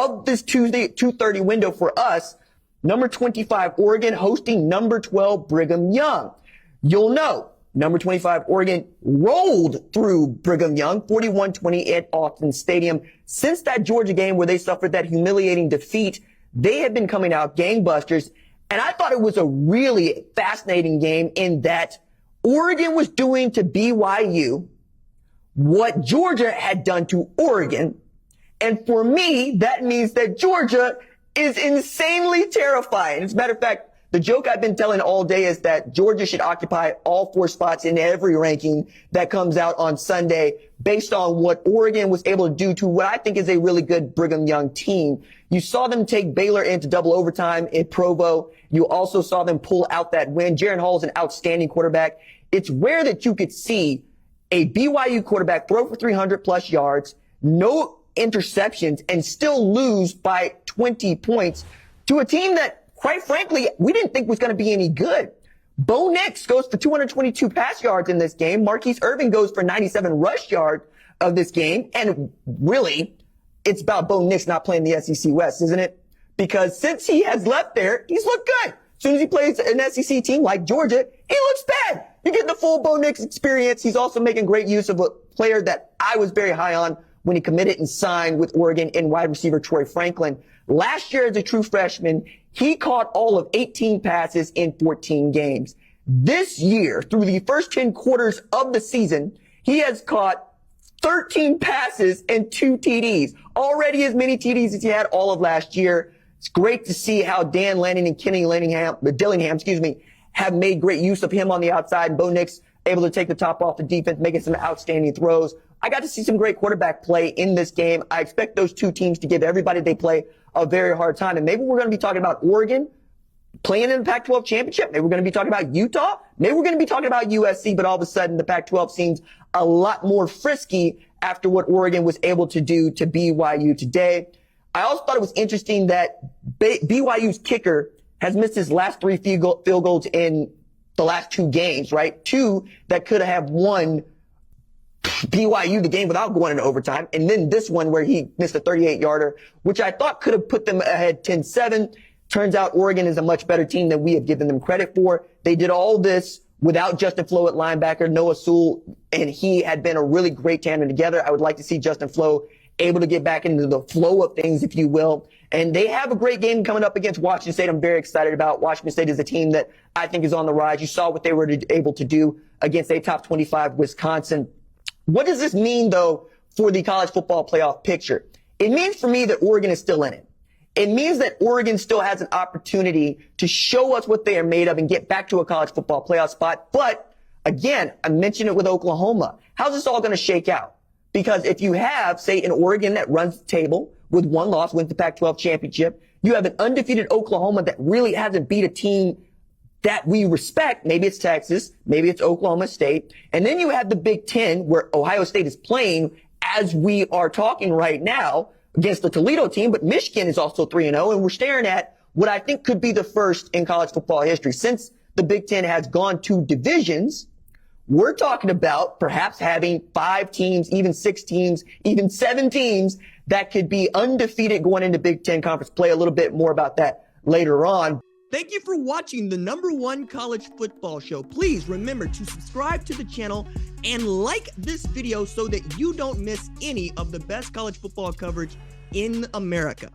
of this Tuesday 2:30 window for us, number 25 Oregon hosting number 12 Brigham Young. You'll know number 25 Oregon rolled through Brigham Young 41-20 at Austin Stadium. Since that Georgia game where they suffered that humiliating defeat, they have been coming out gangbusters. And I thought it was a really fascinating game in that Oregon was doing to BYU what Georgia had done to Oregon. And for me, that means that Georgia is insanely terrifying. As a matter of fact, the joke I've been telling all day is that Georgia should occupy all 4 spots in every ranking that comes out on Sunday based on what Oregon was able to do to what I think is a really good Brigham Young team. You saw them take Baylor into double overtime in Provo. You also saw them pull out that win. Jaren Hall is an outstanding quarterback. It's rare that you could see a BYU quarterback throw for 300 plus yards, no interceptions, and still lose by 20 points to a team that, quite frankly, we didn't think was going to be any good. Bo Nix goes for 222 pass yards in this game. Marquise Irving goes for 97 rush yards of this game. And really, it's about Bo Nix not playing the SEC West, isn't it? Because since he has left there, he's looked good. As soon as he plays an SEC team like Georgia, he looks bad. You get the full Bo Nix experience. He's also making great use of a player that I was very high on when he committed and signed with Oregon in wide receiver Troy Franklin. Last year as a true freshman, he caught all of 18 passes in 14 games. This year, through the first 10 quarters of the season, he has caught 13 passes and 2 TDs. Already as many TDs as he had all of last year. It's great to see how Dan Lanning and Kenny Dillingham, have made great use of him on the outside. Bo Nix able to take the top off the defense, making some outstanding throws. I got to see some great quarterback play in this game. I expect those two teams to give everybody they play a very hard time. And maybe we're going to be talking about Oregon playing in the Pac-12 championship. Maybe we're going to be talking about Utah. Maybe we're going to be talking about USC, but all of a sudden the Pac-12 seems a lot more frisky after what Oregon was able to do to BYU today. I also thought it was interesting that BYU's kicker has missed his last 3 field goals in the last 2 games, right? 2 that could have won BYU the game without going into overtime. And then this one where he missed a 38-yarder, which I thought could have put them ahead 10-7. Turns out Oregon is a much better team than we have given them credit for. They did all this without Justin Flo at linebacker, Noah Sewell, and he had been a really great tandem together. I would like to see Justin Flo able to get back into the flow of things, if you will. And they have a great game coming up against Washington State. I'm very excited about. Washington State is a team that I think is on the rise. You saw what they were able to do against a top 25 Wisconsin. What does this mean, though, for the college football playoff picture? It means for me that Oregon is still in it. It means that Oregon still has an opportunity to show us what they are made of and get back to a college football playoff spot. But again, I mentioned it with Oklahoma. How's this all going to shake out? Because if you have, say, an Oregon that runs the table with 1 loss, wins the Pac-12 championship, you have an undefeated Oklahoma that really hasn't beat a team that we respect. Maybe it's Texas, maybe it's Oklahoma State. And then you have the Big Ten where Ohio State is playing as we are talking right now against the Toledo team, but Michigan is also 3-0, and we're staring at what I think could be the first in college football history. Since the Big Ten has gone to divisions, we're talking about perhaps having 5 teams, even 6 teams, even 7 teams that could be undefeated going into Big Ten conference play. A little bit more about that later on. Thank you for watching the #1 college football show. Please remember to subscribe to the channel and like this video so that you don't miss any of the best college football coverage in America.